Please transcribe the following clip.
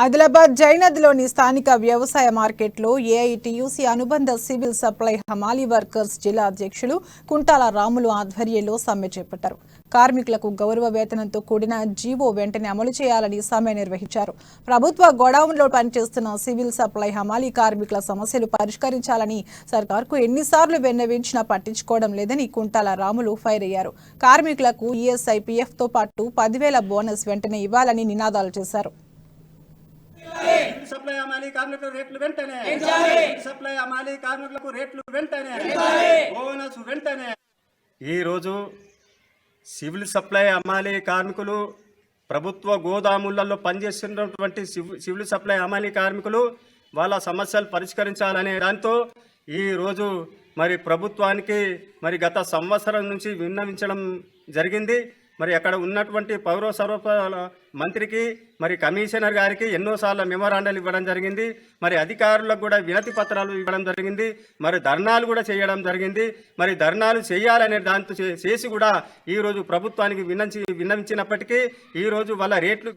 ఆదిలాబాద్ జైనద్లోని స్థానిక వ్యవసాయ మార్కెట్లో ఏఐటీయూసీ అనుబంధ సివిల్ సప్లై హమాలీ వర్కర్స్ జిల్లా అధ్యక్షులు కుంటాల రాములు ఆధ్వర్యంలో సమ్మె చేపట్టారు. కార్మికులకు గౌరవ వేతనంతో కూడిన జీవో వెంటనే అమలు చేయాలని సమ్మె నిర్వహించారు. ప్రభుత్వ గోడౌన్లో పనిచేస్తున్న సివిల్ సప్లై హమాలీ కార్మికుల సమస్యలు పరిష్కరించాలని సర్కార్కు ఎన్నిసార్లు విన్నవించినా పట్టించుకోవడం లేదని కుంటాల రాములు ఫైర్ అయ్యారు. కార్మికులకు ఈఎస్ఐపీఎఫ్తో పాటు 10,000 బోనస్ వెంటనే ఇవ్వాలని నినాదాలు చేశారు. సప్లై అమాలి కార్మికుల రేట్లు వెంటనే సప్లై అమాలి కార్మికులకు రేట్లు వెంటనే బోనస్ వెంటనే. ఈరోజు సివిల్ సప్లై అమాలి కార్మికులు ప్రభుత్వ గోదాములలో పనిచేస్తున్నటువంటి సివిల్ సప్లై అమాలి కార్మికులు వాళ్ళ సమస్యలు పరిష్కరించాలనే దాంతో ఈరోజు మరి ప్రభుత్వానికి మరి గత సంవత్సరం నుంచి విన్నవించడం జరిగింది. మరి అక్కడ ఉన్నటువంటి పౌర సరఫరాల మంత్రికి మరి కమిషనర్ గారికి ఎన్నోసార్లు మెమోరాండాలు ఇవ్వడం జరిగింది. మరి అధికారులకు కూడా వినతి పత్రాలు ఇవ్వడం జరిగింది. మరి ధర్నాలు కూడా చేయడం జరిగింది. మరి ధర్నాలు చేయాలనే దాంతో చేసి కూడా ఈరోజు ప్రభుత్వానికి విన్నవించినప్పటికీ ఈరోజు వాళ్ళ రేట్లు